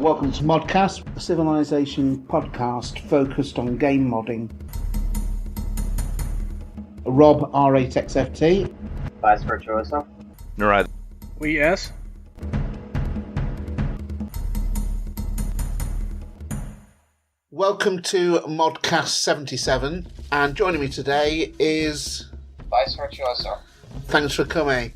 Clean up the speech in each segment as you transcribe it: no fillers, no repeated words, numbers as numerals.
Welcome to ModCast, a civilization podcast focused on game modding. Rob, R8XFT. Vice Virtuoso. Right. Yes. Welcome to ModCast 77, and joining me today is... Vice Virtuoso. Thanks for coming.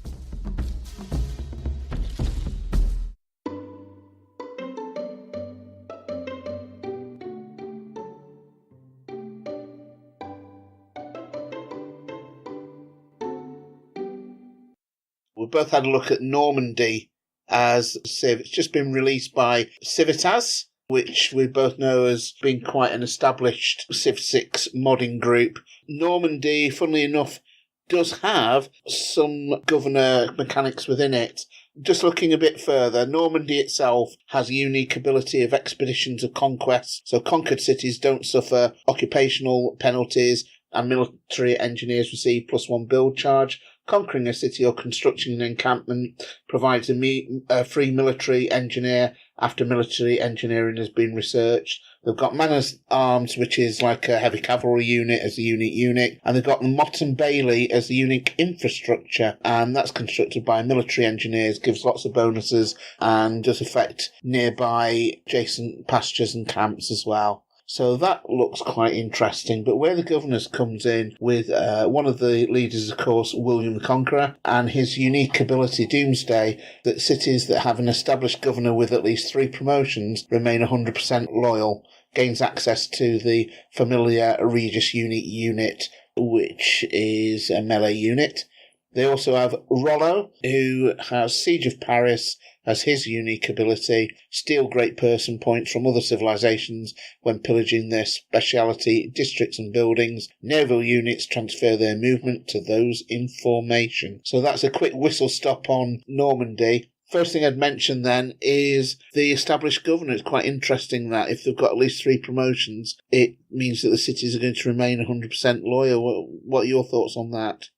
We both had a look at Normandy as Civ. It's just been released by Civitas, which we both know has been quite an established Civ 6 modding group. Normandy, funnily enough, does have some governor mechanics within it. Just looking a bit further, Normandy itself has a unique ability of expeditions of conquest, so conquered cities don't suffer occupational penalties, and military engineers receive +1 build charge. Conquering a city or constructing an encampment provides a free military engineer after military engineering has been researched. They've got man-at-arms, which is like a heavy cavalry unit as a unique unit, and they've got the Mott and Bailey as a unique infrastructure, and that's constructed by military engineers, gives lots of bonuses, and does affect nearby adjacent pastures and camps as well. So that looks quite interesting. But where the governors comes in with one of the leaders, of course, William the Conqueror, and his unique ability, Doomsday, that cities that have an established governor with at least 3 promotions remain 100% loyal, gains access to the familiar Regis unit, which is a melee unit. They also have Rollo, who has Siege of Paris as his unique ability, steal great person points from other civilizations when pillaging their speciality districts and buildings. Naval units transfer their movement to those in formation. So that's a quick whistle stop on Normandy. First thing I'd mention then is the established governor. It's quite interesting that if they've got at least 3 promotions, it means that the cities are going to remain 100% loyal. What are your thoughts on that?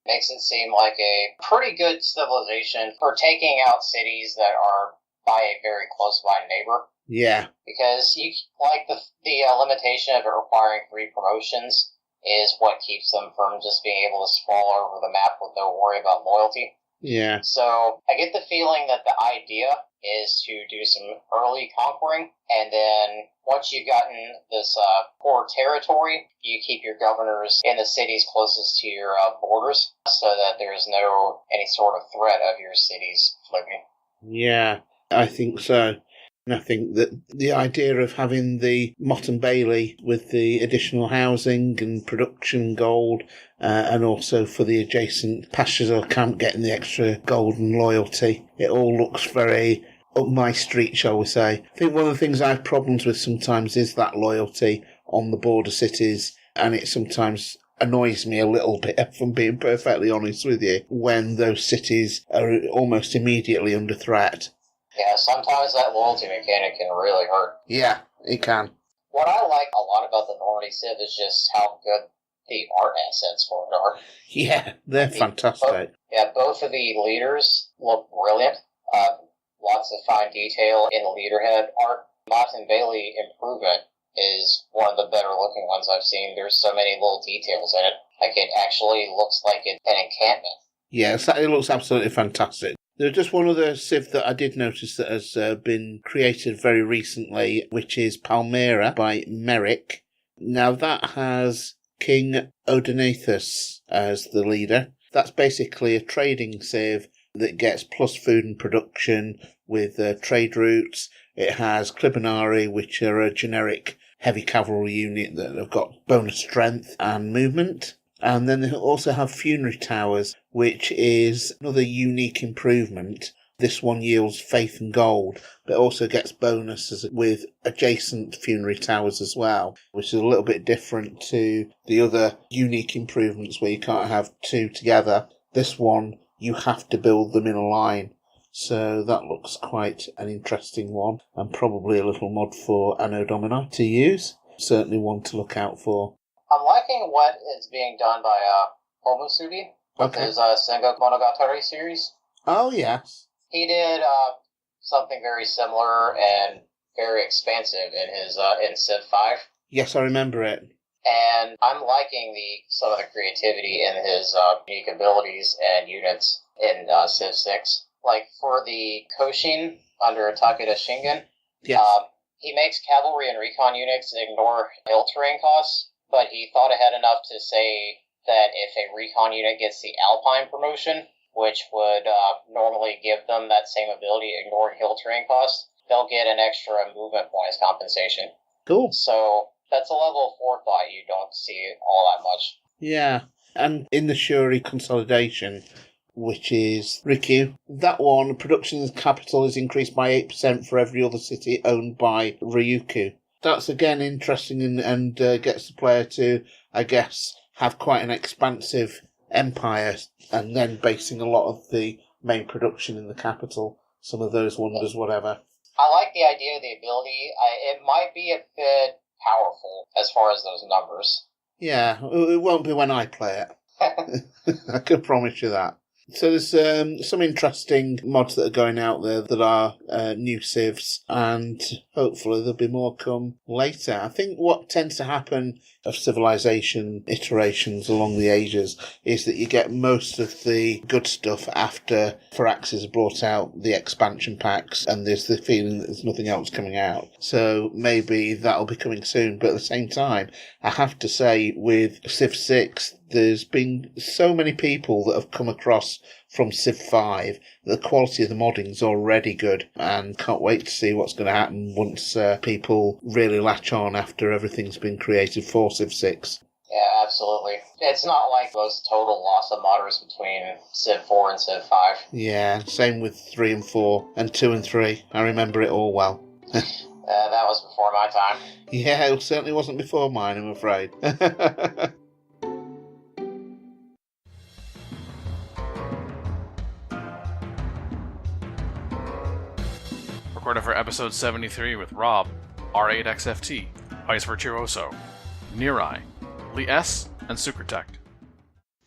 Makes it seem like a pretty good civilization for taking out cities that are by a very close-by neighbor. Yeah. Because the limitation of it requiring 3 promotions is what keeps them from just being able to sprawl over the map with no worry about loyalty. Yeah. So I get the feeling that the idea is to do some early conquering, and then once you've gotten this core territory, you keep your governors in the cities closest to your borders so that there's no any sort of threat of your cities flipping. Yeah, I think so. And I think that the idea of having the Mott and Bailey with the additional housing and production gold, and also for the adjacent pastures or camp getting the extra gold and loyalty, it all looks very up my street, shall we say. I think one of the things I have problems with sometimes is that loyalty on the border cities, and it sometimes annoys me a little bit, if I'm being perfectly honest with you, when those cities are almost immediately under threat. Yeah, sometimes that loyalty mechanic can really hurt. Yeah, it can. What I like a lot about the Normandy Civ is just how good the art assets for it are. Yeah, they're fantastic. Both of the leaders look brilliant. Lots of fine detail in the leaderhead art. Mott and Bailey Improvement is one of the better looking ones I've seen. There's so many little details in it. Like, it actually looks like it's an encampment. Yeah, it looks absolutely fantastic. There's just one other Civ that I did notice that has been created very recently, which is Palmyra by Merrick. Now that has King Odenathus as the leader. That's basically a trading Civ that gets plus food and production with trade routes. It has Clibonari, which are a generic heavy cavalry unit that have got bonus strength and movement. And then they also have funerary towers, which is another unique improvement. This one yields faith and gold, but also gets bonuses with adjacent funerary towers as well, which is a little bit different to the other unique improvements where you can't have 2 together. This one, you have to build them in a line. So that looks quite an interesting one, and probably a little mod for Anno Domini to use. Certainly one to look out for. I'm liking what is being done by Homusugi with his Sengoku Monogatari series. Oh, yes. He did something very similar, and very expansive in Civ 5. Yes, I remember it. And I'm liking some of the creativity in his unique abilities and units in Civ 6. Like for the Koshin under Takeda Shingen, Yes. He makes cavalry and recon units ignore hill terrain costs, but he thought ahead enough to say that if a recon unit gets the Alpine promotion, which would normally give them that same ability, ignoring hill terrain costs, they'll get an extra movement points compensation. Cool. So that's a level of forethought you don't see all that much. Yeah, and in the Shuri consolidation, which is Rikyu, that one, production capital is increased by 8% for every other city owned by Ryukyu. That's again interesting and gets the player to, I guess, have quite an expansive empire, and then basing a lot of the main production in the capital, some of those wonders, whatever. I like the idea of the ability. It might be a bit powerful as far as those numbers. Yeah, it won't be when I play it. I can promise you that. So there's some interesting mods that are going out there that are new civs, and hopefully there'll be more come later. I think what tends to happen of Civilization iterations along the ages is that you get most of the good stuff after Firaxis has brought out the expansion packs, and there's the feeling that there's nothing else coming out. So maybe that'll be coming soon, but at the same time, I have to say with Civ 6, there's been so many people that have come across from Civ 5, the quality of the modding is already good, and can't wait to see what's going to happen once people really latch on after everything's been created for Civ 6. Yeah, absolutely. It's not like those total loss of modders between Civ 4 and Civ 5. Yeah, same with 3 and 4, and 2 and 3. I remember it all well. That was before my time. Yeah, it certainly wasn't before mine, I'm afraid. Recorded for episode 73 with Rob, R8XFT, Vice Virtuoso, Nirai, Lee S, and Sukertech.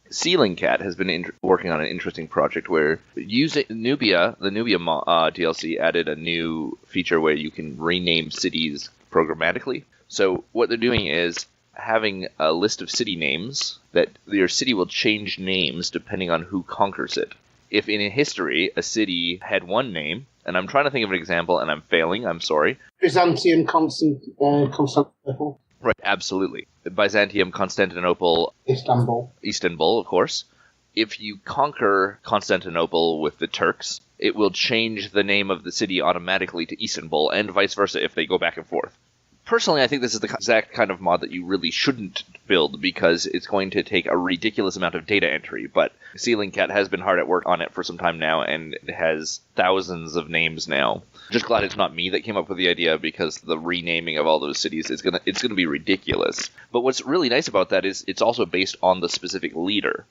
Ceiling Cat has been working on an interesting project where using Nubia, the Nubia DLC added a new feature where you can rename cities programmatically. So what they're doing is having a list of city names that your city will change names depending on who conquers it. If in history a city had one name, and I'm trying to think of an example and I'm failing, I'm sorry. Byzantium, Constantinople. Right, absolutely. Byzantium, Constantinople, Istanbul, of course. If you conquer Constantinople with the Turks, it will change the name of the city automatically to Istanbul, and vice versa if they go back and forth. Personally, I think this is the exact kind of mod that you really shouldn't build because it's going to take a ridiculous amount of data entry, but Ceiling Cat has been hard at work on it for some time now, and it has thousands of names now. Just glad it's not me that came up with the idea because the renaming of all those cities it's gonna be ridiculous. But what's really nice about that is it's also based on the specific leader.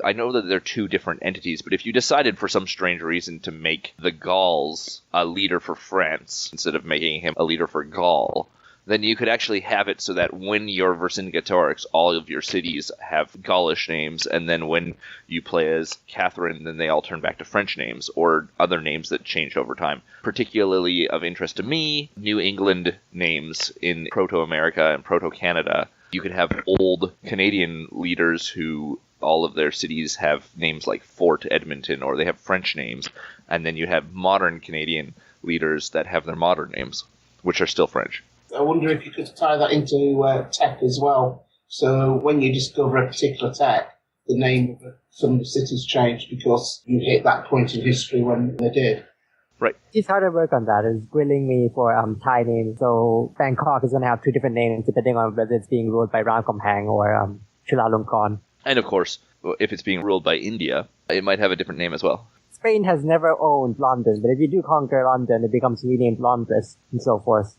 I know that they're two different entities, but if you decided for some strange reason to make the Gauls a leader for France instead of making him a leader for Gaul, then you could actually have it so that when you're Vercingetorix, all of your cities have Gaulish names, and then when you play as Catherine, then they all turn back to French names, or other names that change over time. Particularly of interest to me, New England names in Proto-America and Proto-Canada. You could have old Canadian leaders who all of their cities have names like Fort Edmonton, or they have French names, and then you have modern Canadian leaders that have their modern names, which are still French. I wonder if you could tie that into tech as well. So when you discover a particular tech, the name of some of the cities changed because you hit that point in history when they did. Right. He's hard to work on that. It's grilling me for Thai names. So Bangkok is going to have two different names depending on whether it's being ruled by Ramkhamhaeng or Chulalongkorn. And of course, if it's being ruled by India, it might have a different name as well. Spain has never owned London, but if you do conquer London, it becomes renamed Londres, and so forth.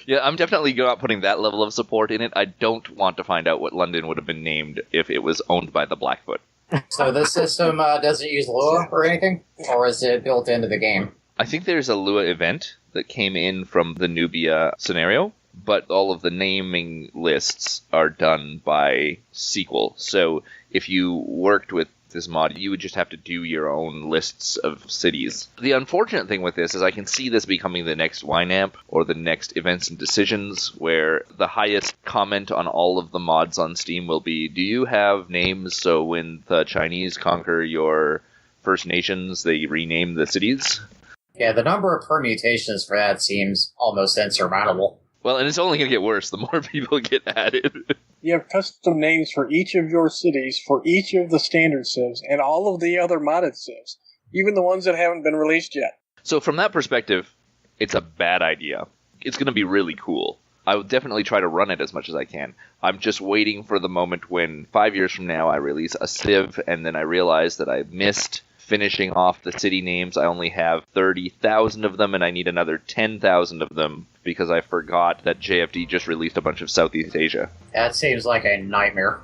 Yeah, I'm definitely not putting that level of support in it. I don't want to find out what London would have been named if it was owned by the Blackfoot. So this system doesn't use Lua or anything? Or is it built into the game? I think there's a Lua event that came in from the Nubia scenario, but all of the naming lists are done by SQL. So if you worked with this mod, you would just have to do your own lists of cities. The unfortunate thing with this is I can see this becoming the next YNAB or the next Events and Decisions, where the highest comment on all of the mods on Steam will be, do you have names so when the Chinese conquer your First Nations, they rename the cities? Yeah, the number of permutations for that seems almost insurmountable. Well, and it's only going to get worse the more people get added. You have custom names for each of your cities, for each of the standard civs, and all of the other modded civs, even the ones that haven't been released yet. So from that perspective, it's a bad idea. It's going to be really cool. I will definitely try to run it as much as I can. I'm just waiting for the moment when 5 years from now I release a civ and then I realize that I missed finishing off the city names. I only have 30,000 of them and I need another 10,000 of them because I forgot that JFD just released a bunch of Southeast Asia. That seems like a nightmare.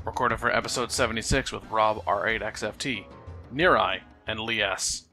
Recorded for episode 76 with Rob R8XFT, Nirai, and Lee S.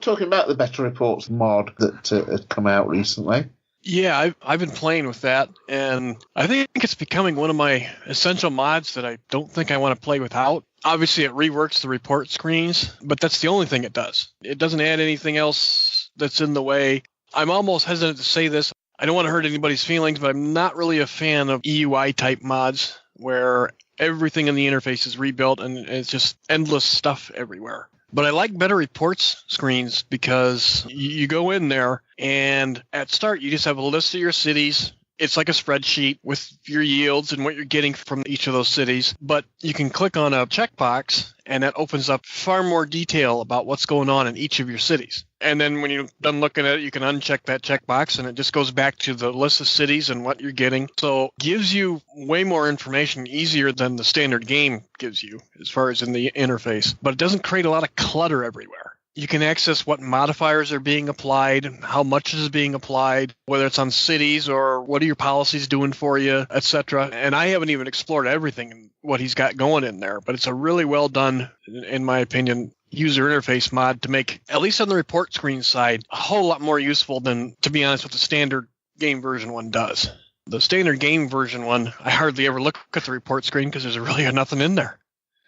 Talking about the Better Reports mod that had come out recently. Yeah, I've been playing with that, and I think it's becoming one of my essential mods that I don't think I want to play without. Obviously, it reworks the report screens, but that's the only thing it does. It doesn't add anything else that's in the way. I'm almost hesitant to say this. I don't want to hurt anybody's feelings, but I'm not really a fan of EUI-type mods where everything in the interface is rebuilt and it's just endless stuff everywhere. But I like Better Reports screens because you go in there and at start you just have a list of your cities. It's like a spreadsheet with your yields and what you're getting from each of those cities. But you can click on a checkbox and that opens up far more detail about what's going on in each of your cities. And then when you're done looking at it, you can uncheck that checkbox and it just goes back to the list of cities and what you're getting. So it gives you way more information easier than the standard game gives you as far as in the interface. But it doesn't create a lot of clutter everywhere. You can access what modifiers are being applied, how much is being applied, whether it's on cities or what are your policies doing for you, etc. And I haven't even explored everything what he's got going in there, but it's a really well done, in my opinion, user interface mod to make, at least on the report screen side, a whole lot more useful than, to be honest, what the standard game version one does. The standard game version one, I hardly ever look at the report screen because there's really nothing in there.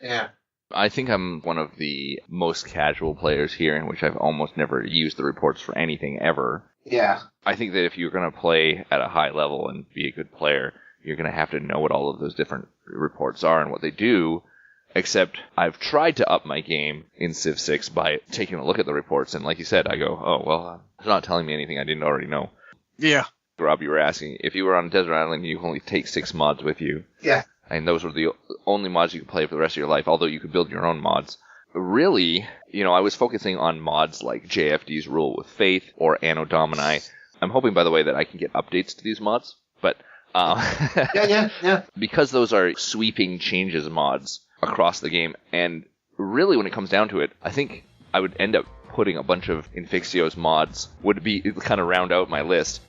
Yeah. I think I'm one of the most casual players here in which I've almost never used the reports for anything ever. Yeah. I think that if you're going to play at a high level and be a good player, you're going to have to know what all of those different reports are and what they do, except I've tried to up my game in Civ 6 by taking a look at the reports, and like you said, I go, oh, well, it's not telling me anything I didn't already know. Yeah. Rob, you were asking, if you were on a desert island, you only take 6 mods with you. Yeah. And those were the only mods you could play for the rest of your life, although you could build your own mods. Really, I was focusing on mods like JFD's Rule with Faith or Anno Domini. I'm hoping, by the way, that I can get updates to these mods, but Yeah. because those are sweeping changes mods across the game, and really when it comes down to it, I think I would end up putting a bunch of Infixio's mods, would be kind of round out my list.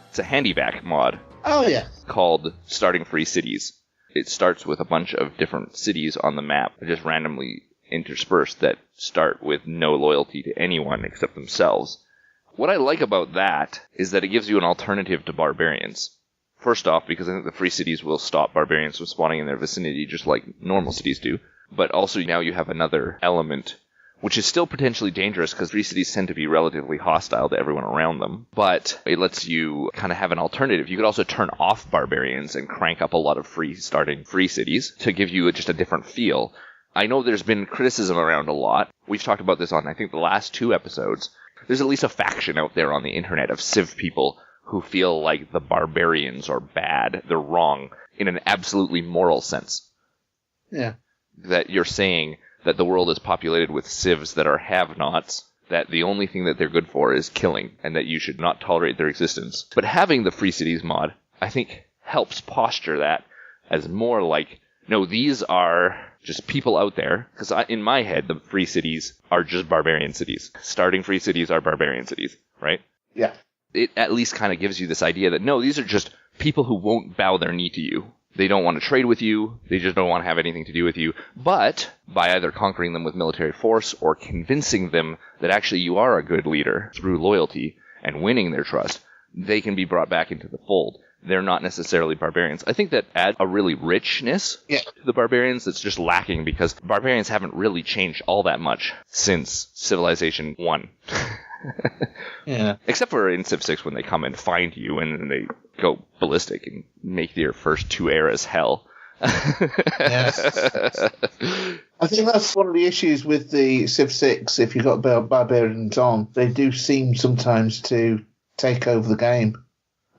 It's a handyback mod. Oh, yeah. Called Starting Free Cities. It starts with a bunch of different cities on the map, just randomly interspersed, that start with no loyalty to anyone except themselves. What I like about that is that it gives you an alternative to barbarians. First off, because I think the free cities will stop barbarians from spawning in their vicinity just like normal cities do. But also now you have another element, which is still potentially dangerous because free cities tend to be relatively hostile to everyone around them. But it lets you kind of have an alternative. You could also turn off barbarians and crank up a lot of starting free cities to give you just a different feel. I know there's been criticism around a lot. We've talked about this on, I think, the last 2 episodes. There's at least a faction out there on the internet of Civ people who feel like the barbarians are bad. They're wrong in an absolutely moral sense. Yeah. That you're saying that the world is populated with civs that are have-nots, that the only thing that they're good for is killing, and that you should not tolerate their existence. But having the Free Cities mod, I think, helps posture that as more like, no, these are just people out there, because in my head, the Free Cities are just barbarian cities. Starting Free Cities are barbarian cities, right? Yeah. It at least kind of gives you this idea that, no, these are just people who won't bow their knee to you. They don't want to trade with you, they just don't want to have anything to do with you, but by either conquering them with military force or convincing them that actually you are a good leader through loyalty and winning their trust, they can be brought back into the fold. They're not necessarily barbarians. I think that adds a really richness to the barbarians that's just lacking because barbarians haven't really changed all that much since Civilization 1. Yeah. Except for in Civ 6 when they come and find you and then they go ballistic and make your first 2 eras hell. Yes. I think that's one of the issues with the Civ 6. If you've got barbarians on, they do seem sometimes to take over the game.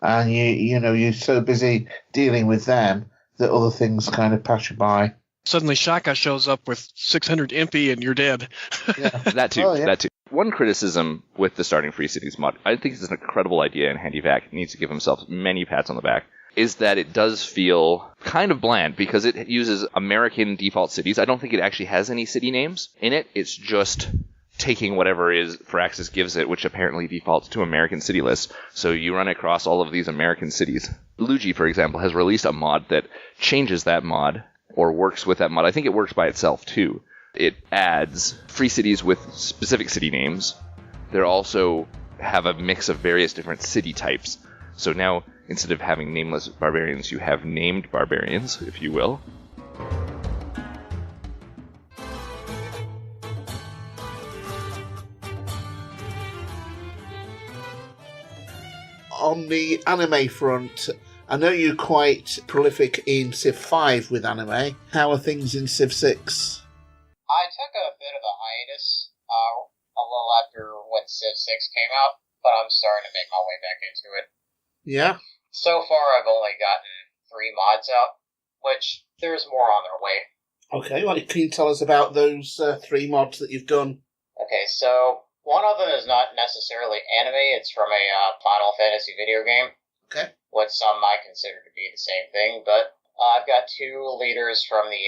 And you're so busy dealing with them that other things kind of pass you by. Suddenly Shaka shows up with 600 impy and you're dead. Yeah. That too. One criticism with the Starting Free Cities mod, I think it's an incredible idea and HandyVac needs to give himself many pats on the back, is that it does feel kind of bland because it uses American default cities. I don't think it actually has any city names in it. It's just taking whatever is Firaxis gives it, which apparently defaults to American city lists. So you run across all of these American cities. Luigi, for example, has released a mod that changes that mod or works with that mod. I think it works by itself too. It adds free cities with specific city names. They also have a mix of various different city types. So now, instead of having nameless barbarians, you have named barbarians, if you will. On the anime front, I know you're quite prolific in Civ 5 with anime. How are things in Civ 6? I took a bit of a hiatus a little after when Civ 6 came out, but I'm starting to make my way back into it. Yeah? So far, I've only gotten 3 mods out, which there's more on their way. Okay, well, can you tell us about those 3 mods that you've done? Okay, so one of them is not necessarily anime. It's from a Final Fantasy video game. Okay. What some might consider to be the same thing, but I've got 2 leaders from the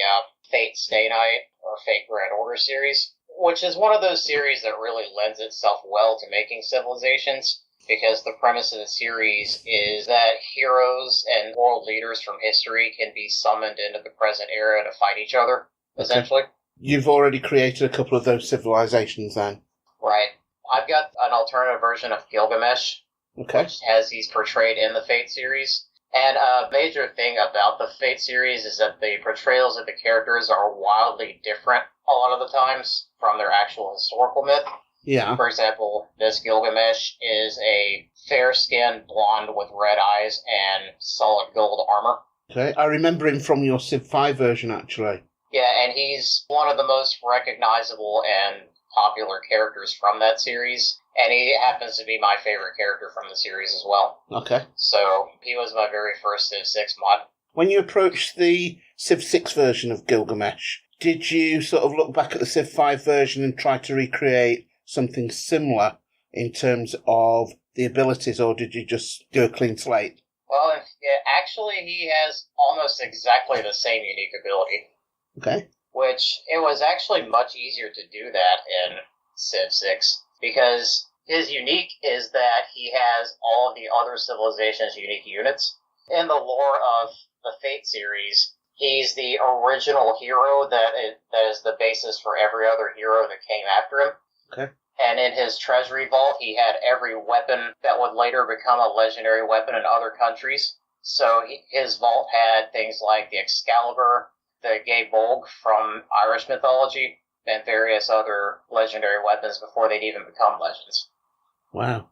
Fate Stay Night or Fate Grand Order series, which is one of those series that really lends itself well to making civilizations, because the premise of the series is that heroes and world leaders from history can be summoned into the present era to fight each other, essentially. You've already created a couple of those civilizations then? Right. I've got an alternative version of Gilgamesh, Okay. as he's portrayed in the Fate series. And a major thing about the Fate series is that the portrayals of the characters are wildly different a lot of the times from their actual historical myth. Yeah. For example, this Gilgamesh is a fair-skinned blonde with red eyes and solid gold armor. Okay. I remember him from your Civ 5 version, actually. Yeah, and he's one of the most recognizable and popular characters from that series. And he happens to be my favorite character from the series as well. Okay. So he was my very first Civ 6 mod. When you approached the Civ 6 version of Gilgamesh, did you sort of look back at the Civ 5 version and try to recreate something similar in terms of the abilities, or did you just do a clean slate? Well, actually, he has almost exactly the same unique ability. Okay. Which, it was actually much easier to do that in Civ 6, because his unique is that he has all of the other civilizations' unique units. In the lore of the Fate series, he's the original hero that is the basis for every other hero that came after him. Okay. And in his treasury vault, he had every weapon that would later become a legendary weapon in other countries. So his vault had things like the Excalibur, the Gay Bolg from Irish mythology, and various other legendary weapons before they'd even become legends. Wow.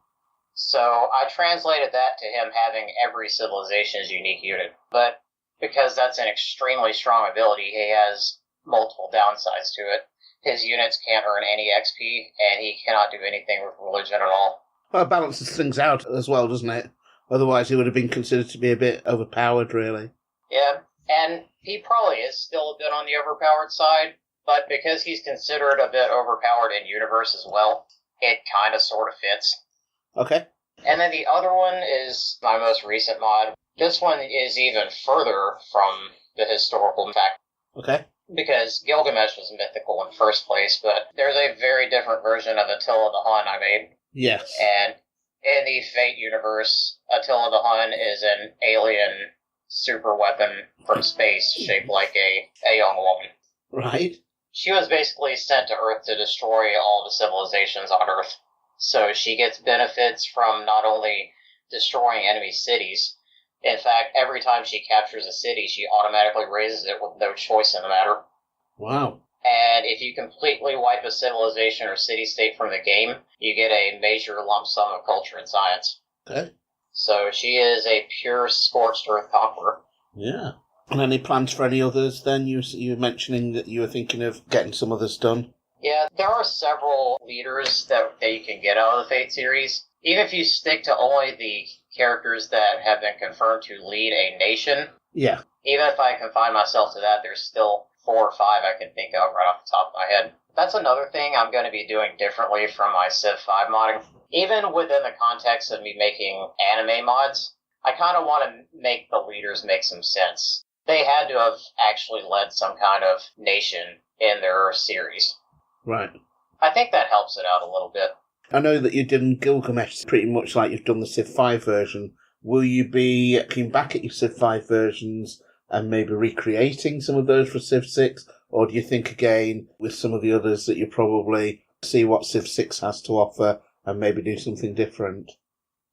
So I translated that to him having every civilization's unique unit. But because that's an extremely strong ability, he has multiple downsides to it. His units can't earn any XP, and he cannot do anything with religion at all. Well, it balances things out as well, doesn't it? Otherwise, he would have been considered to be a bit overpowered, really. Yeah, and he probably is still a bit on the overpowered side, but because he's considered a bit overpowered in universe as well, it kind of sort of fits. Okay. And then the other one is my most recent mod. This one is even further from the historical fact. Okay. Because Gilgamesh was mythical in first place, but there's a very different version of Attila the Hun I made. Yes. And in the Fate universe, Attila the Hun is an alien super weapon from space shaped like a young woman. Right. She was basically sent to Earth to destroy all the civilizations on Earth. So she gets benefits from not only destroying enemy cities. In fact, every time she captures a city, she automatically raises it with no choice in the matter. Wow. And if you completely wipe a civilization or city-state from the game, you get a major lump sum of culture and science. Okay. So she is a pure scorched earth conqueror. Yeah. And any plans for any others then? You were mentioning that you were thinking of getting some others done. Yeah, there are several leaders that you can get out of the Fate series. Even if you stick to only the characters that have been confirmed to lead a nation. Yeah. Even if I confine myself to that, there's still 4 or 5 I can think of right off the top of my head. That's another thing I'm going to be doing differently from my Civ 5 modding. Even within the context of me making anime mods, I kind of want to make the leaders make some sense. They had to have actually led some kind of nation in their series. Right. I think that helps it out a little bit. I know that you did in Gilgamesh pretty much like you've done the Civ 5 version. Will you be looking back at your Civ 5 versions and maybe recreating some of those for Civ 6? Or do you think again with some of the others that you probably see what Civ 6 has to offer and maybe do something different?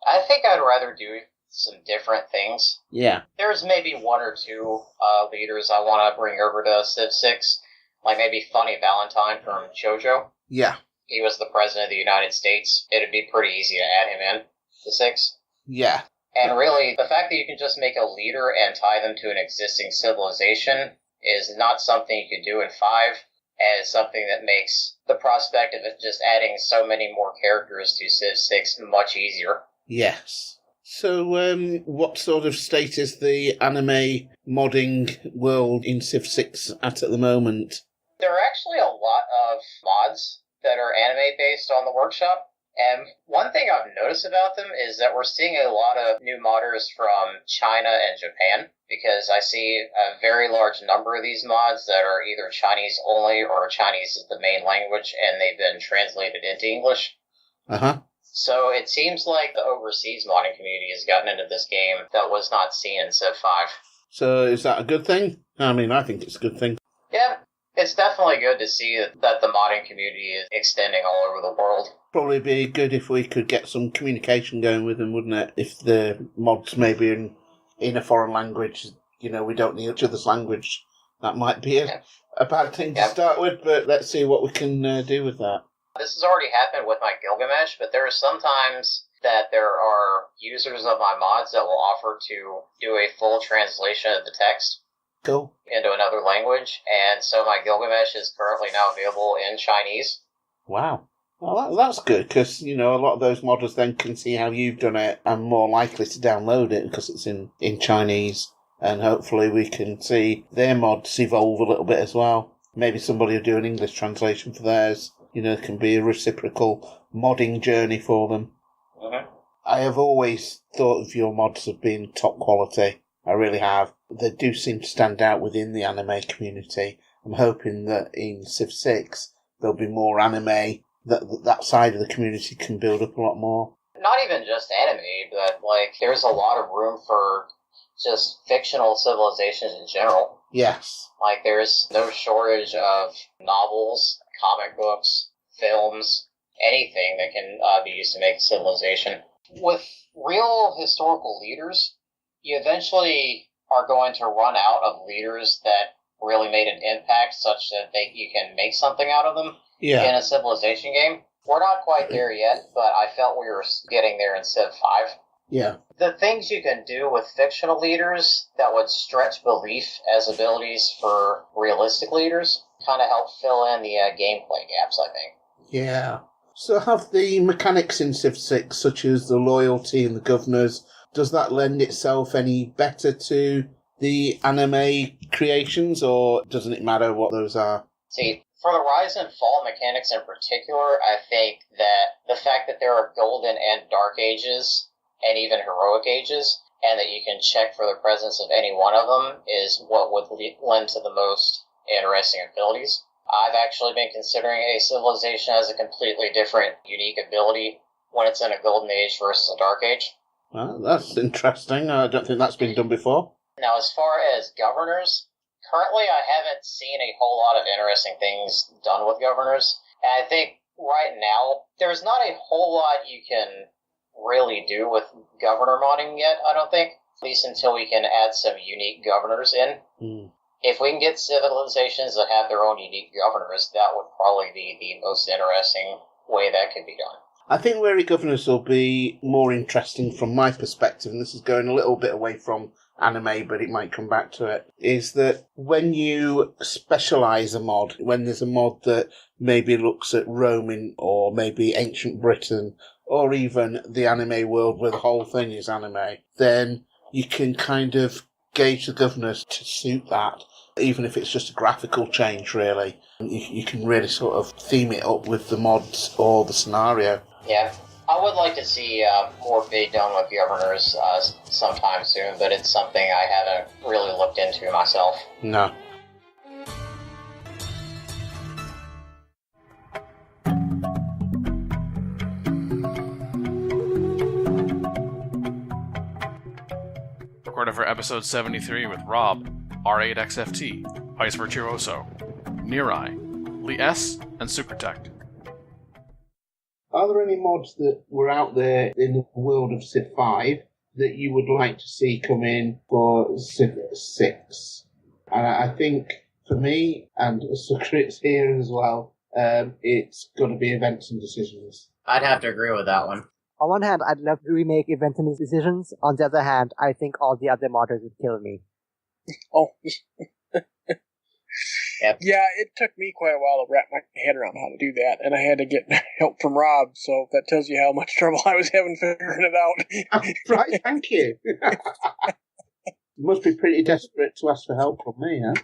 I think I'd rather do some different things. Yeah. There's maybe 1 or 2 leaders I want to bring over to Civ 6. Like maybe Funny Valentine from JoJo. Yeah. He was the president of the United States. It'd be pretty easy to add him in to 6. Yeah. And really, the fact that you can just make a leader and tie them to an existing civilization is not something you could do in 5, and it's something that makes the prospect of it just adding so many more characters to Civ 6 much easier. Yes. So, what sort of state is the anime modding world in Civ 6 at the moment? There are actually a lot of mods that are anime-based on the workshop. And one thing I've noticed about them is that we're seeing a lot of new modders from China and Japan, because I see a very large number of these mods that are either Chinese only or Chinese is the main language, and they've been translated into English. Uh-huh. So it seems like the overseas modding community has gotten into this game that was not seen in Civ 5. So is that a good thing? I mean, I think it's a good thing. Yeah, it's definitely good to see that the modding community is extending all over the world. Probably be good if we could get some communication going with them, wouldn't it? If the mods maybe in a foreign language, we don't need each other's language. That might be a bad thing to start with, but let's see what we can do with that. This has already happened with my Gilgamesh, but there are sometimes that there are users of my mods that will offer to do a full translation of the text. Cool. Into another language, and so my Gilgamesh is currently now available in Chinese. Wow. Well, that's good, because, a lot of those modders then can see how you've done it and more likely to download it because it's in Chinese, and hopefully we can see their mods evolve a little bit as well. Maybe somebody will do an English translation for theirs. It can be a reciprocal modding journey for them. Mm-hmm. I have always thought of your mods as being top quality. I really have. They do seem to stand out within the anime community. I'm hoping that in Civ 6 there'll be more anime, that side of the community can build up a lot more. Not even just anime, but there's a lot of room for just fictional civilizations in general. Yes. There's no shortage of novels, comic books, films, anything that can be used to make a civilization. With real historical leaders, you eventually are going to run out of leaders that really made an impact such that you can make something out of them in a civilization game. We're not quite there yet, but I felt we were getting there in Civ 5. Yeah. The things you can do with fictional leaders that would stretch belief as abilities for realistic leaders kind of help fill in the gameplay gaps, I think. Yeah. So have the mechanics in Civ 6, such as the loyalty and the governors, does that lend itself any better to the anime creations, or doesn't it matter what those are? See, for the Rise and Fall mechanics in particular, I think that the fact that there are Golden and Dark Ages, and even Heroic Ages, and that you can check for the presence of any one of them is what would lend to the most interesting abilities. I've actually been considering a civilization as a completely different, unique ability when it's in a Golden Age versus a Dark Age. Well, that's interesting. I don't think that's been done before. Now, as far as governors, currently I haven't seen a whole lot of interesting things done with governors. And I think right now, there's not a whole lot you can really do with governor modding yet, I don't think. At least until we can add some unique governors in. If we can get civilizations that have their own unique governors, that would probably be the most interesting way that could be done. I think wary governors will be more interesting from my perspective, and this is going a little bit away from anime, but it might come back to it, is that when you specialise a mod, when there's a mod that maybe looks at Roman or maybe ancient Britain or even the anime world where the whole thing is anime, then you can kind of gauge the governors to suit that, even if it's just a graphical change, really. You can really sort of theme it up with the mods or the scenario. Yeah, I would like to see more be done with governors sometime soon, but it's something I haven't really looked into myself. No. Recorded for episode 73 with Rob, R8XFT, Vice Virtuoso, Nirai, Lee S, and Supertech. Are there any mods that were out there in the world of Civ 5 that you would like to see come in for Civ 6? And I think, for me, and Sucrit's here as well, it's got to be events and decisions. I'd have to agree with that one. On one hand, I'd love to remake events and decisions. On the other hand, I think all the other modders would kill me. Oh. Yep. Yeah, it took me quite a while to wrap my head around how to do that, and I had to get help from Rob, so that tells you how much trouble I was having figuring it out. Oh, right, thank you. You must be pretty desperate to ask for help from me, huh?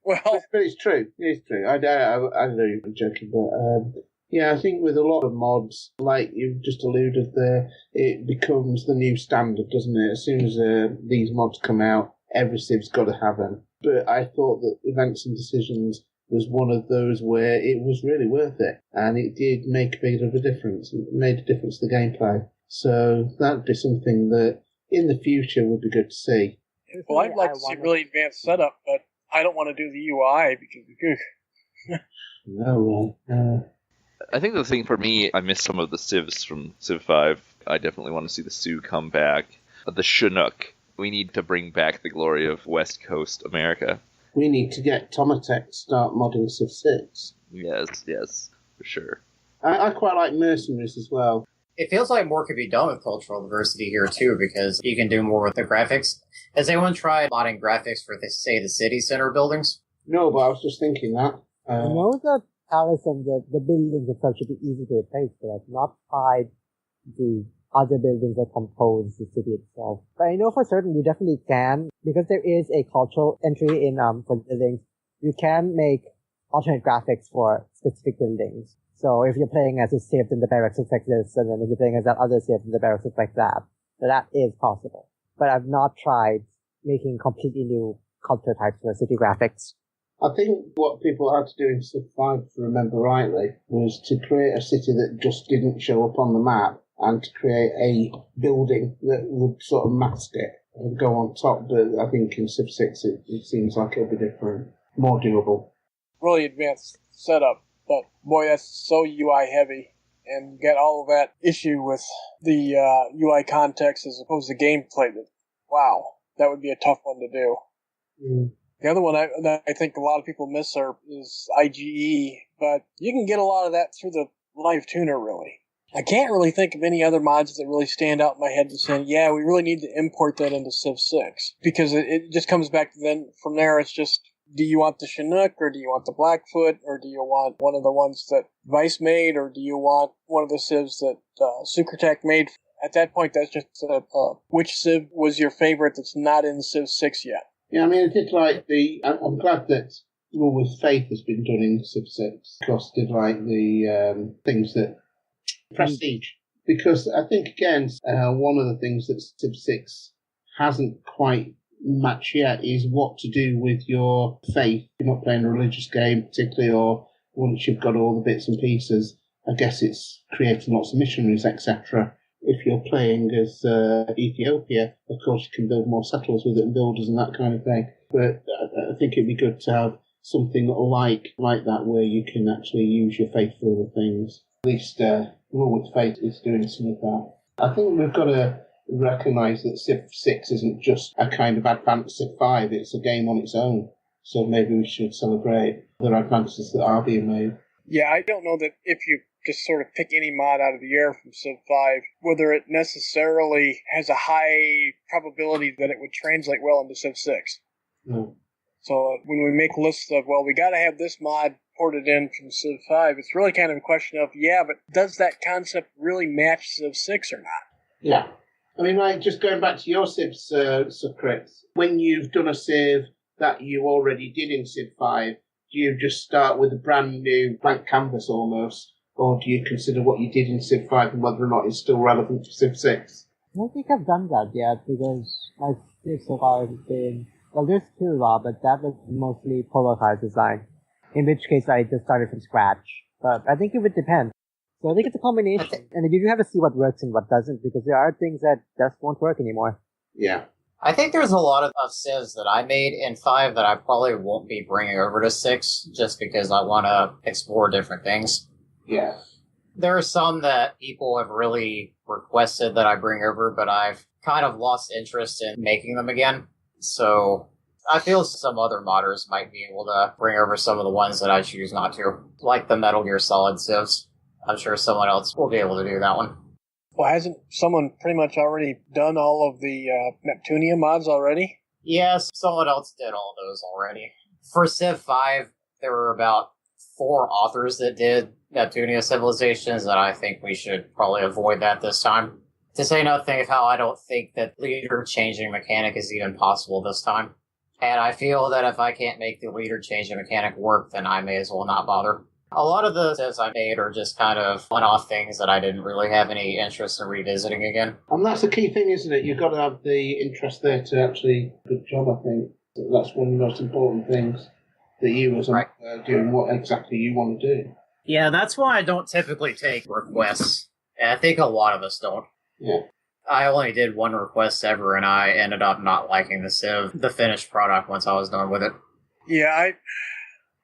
Well, but it's true. It's true. I know I'm joking, but yeah, I think with a lot of mods, like you've just alluded there, it becomes the new standard, doesn't it? As soon as these mods come out, every Civ's got to have them. But I thought that Events and Decisions was one of those where it was really worth it, and it did make a bit of a difference. It made a difference to the gameplay. So that'd be something that in the future would be good to see. Well, I'd like to see really advanced setup, but I don't want to do the UI because... No, I think the thing for me, I miss some of the Civs from Civ 5. I definitely want to see the Sioux come back. The Chinook. We need to bring back the glory of West Coast America. We need to get Tomatech start modding Civ 6. Yes, for sure. I quite like Mercenaries as well. It feels like more could be done with cultural diversity here, too, because you can do more with the graphics. Has anyone tried modding graphics for, say, the city center buildings? No, but I was just thinking that. I know the palace and the buildings itself should be easy to replace, but I've not tried the other buildings that compose the city itself. But I know for certain you definitely can, because there is a cultural entry in for buildings. You can make alternate graphics for specific buildings. So if you're playing as a Civ, then the barracks looks like this, and then if you're playing as that other Civ, then the barracks looks like that. So that is possible. But I've not tried making completely new culture types for city graphics. I think what people had to do in Civ 5, if I remember rightly, was to create a city that just didn't show up on the map, and to create a building that would sort of mask it and go on top. But I think in Civ 6 it seems like it'll be different, more doable. Really advanced setup, but boy, that's so UI heavy. And get all of that issue with the UI context as opposed to gameplay. Wow, that would be a tough one to do. Mm. The other one that I think a lot of people miss is IGE, but you can get a lot of that through the live tuner, really. I can't really think of any other mods that really stand out in my head to say, yeah, we really need to import that into Civ 6. Because it just comes back to then, from there, it's just, do you want the Chinook, or do you want the Blackfoot, or do you want one of the ones that Vice made, or do you want one of the Civs that Sucritech made? At that point, that's just which Civ was your favorite that's not in Civ 6 yet? Yeah, I mean, I did like I'm glad that Rule with Faith has been done in Civ 6, because I did like the things that Prestige, because I think, again, one of the things that Civ 6 hasn't quite matched yet is what to do with your faith. You're not playing a religious game particularly, or once you've got all the bits and pieces, I guess it's creating lots of missionaries, etc. If you're playing as Ethiopia, of course you can build more settlers with it and builders and that kind of thing. But I think it'd be good to have something like that where you can actually use your faith for other things. At least Rule with Fate is doing some of that. I think we've got to recognise that Civ 6 isn't just a kind of advanced Civ 5, it's a game on its own. So maybe we should celebrate the advances that are being made. Yeah, I don't know that if you just sort of pick any mod out of the air from Civ 5, whether it necessarily has a high probability that it would translate well into Civ 6. No. So when we make lists of, well, we got to have this mod ported in from Civ 5, it's really kind of a question of, yeah, but does that concept really match Civ 6 or not? Yeah. I mean, like, just going back to your Civs, Socrates, when you've done a Civ that you already did in Civ 5, do you just start with a brand new blank canvas almost? Or do you consider what you did in Civ 5 and whether or not it's still relevant for Civ 6? I don't think I've done that yet because my Civ so far has been, well, there's two Raw, but that was mostly polo card design. In which case I just started from scratch. But I think it would depend. So I think it's a combination. And you do have to see what works and what doesn't, because there are things that just won't work anymore. Yeah. I think there's a lot of Civs that I made in 5 that I probably won't be bringing over to 6, just because I want to explore different things. Yeah. There are some that people have really requested that I bring over, but I've kind of lost interest in making them again. So I feel some other modders might be able to bring over some of the ones that I choose not to, like the Metal Gear Solid Civs. I'm sure someone else will be able to do that one. Well, hasn't someone pretty much already done all of the Neptunia mods already? Yes, someone else did all those already. For Civ 5, there were about 4 authors that did Neptunia Civilizations, and I think we should probably avoid that this time. To say nothing of how I don't think that leader changing mechanic is even possible this time. And I feel that if I can't make the leader changing mechanic work, then I may as well not bother. A lot of the Civs I made are just kind of one-off things that I didn't really have any interest in revisiting again. And that's the key thing, isn't it? You've got to have the interest there to actually do a good job, I think. That's one of the most important things, that you as a doing what exactly you want to do. Yeah, that's why I don't typically take requests. And I think a lot of us don't. Yeah. I only did one request ever, and I ended up not liking the Civ, the finished product, once I was done with it. Yeah,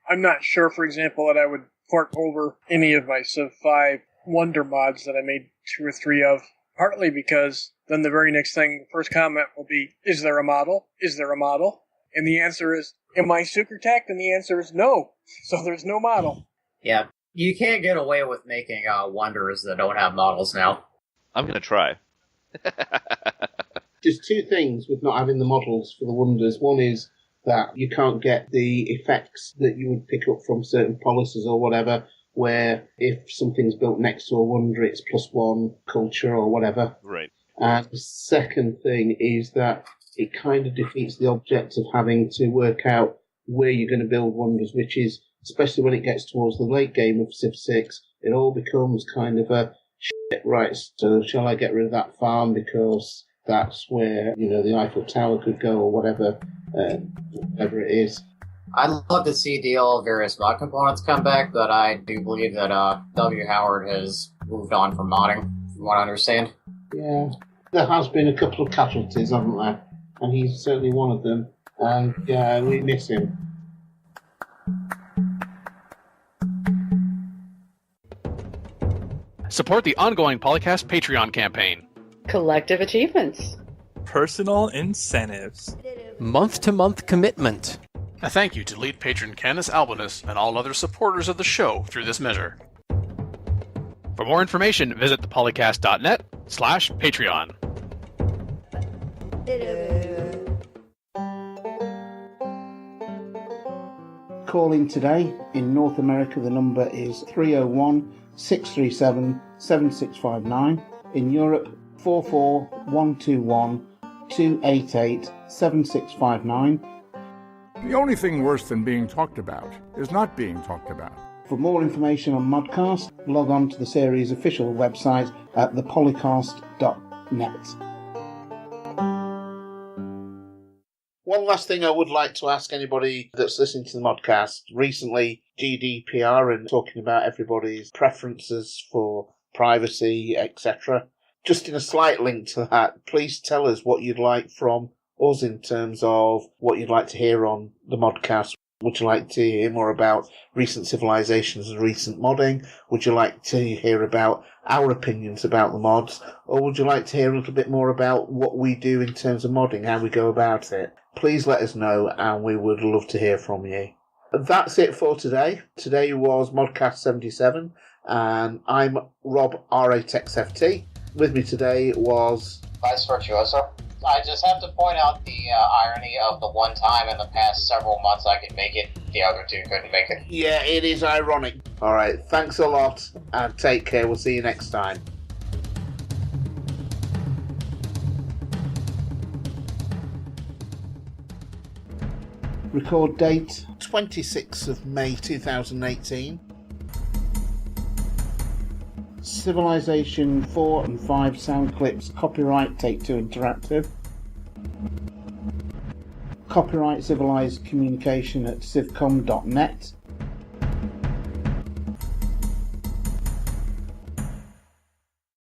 I'm not sure, for example, that I would port over any of my Civ 5 Wonder mods that I made 2 or 3 of, partly because then the very next thing, the first comment will be, is there a model? Is there a model? And the answer is, am I Suckertech? And the answer is no. So there's no model. Yeah, you can't get away with making Wonders that don't have models now. I'm going to try. There's 2 things with not having the models for the Wonders. One is that you can't get the effects that you would pick up from certain policies or whatever, where if something's built next to a Wonder, it's +1 culture or whatever. Right. And the second thing is that it kind of defeats the object of having to work out where you're going to build Wonders, which is, especially when it gets towards the late game of Civ 6, it all becomes kind of a shit, right, so shall I get rid of that farm because that's where, the Eiffel Tower could go or whatever it is. I'd love to see DL various mod components come back, but I do believe that W. Howard has moved on from modding, from what I understand. Yeah, there has been a couple of casualties, haven't there? And he's certainly one of them. And yeah, we miss him. Support the ongoing Polycast Patreon campaign. Collective achievements. Personal incentives. Month-to-month commitment. A thank you to lead patron Candace Albinus and all other supporters of the show through this measure. For more information, visit thepolycast.net/Patreon. Calling today. In North America, the number is 301-637-7659. In Europe, 44121-288-7659. The only thing worse than being talked about is not being talked about. For more information on ModCast, log on to the series' official website at thepolycast.net. One last thing I would like to ask anybody that's listening to the ModCast. Recently, GDPR and talking about everybody's preferences for privacy, etc. Just in a slight link to that, please tell us what you'd like from us in terms of what you'd like to hear on the ModCast. Would you like to hear more about recent civilizations and recent modding? Would you like to hear about our opinions about the mods? Or would you like to hear a little bit more about what we do in terms of modding, how we go about it? Please let us know, and we would love to hear from you. That's it for today. Today was ModCast 77, and I'm Rob, R8XFT. With me today was... Vice Virtuoso. I just have to point out the irony of the one time in the past several months I could make it, the other two couldn't make it. Yeah, it is ironic. Alright, thanks a lot, and take care. We'll see you next time. Record date 26th of May 2018. Civilization 4 and 5 sound clips, copyright Take-Two Interactive. Copyright Civilized Communication at civcom.net.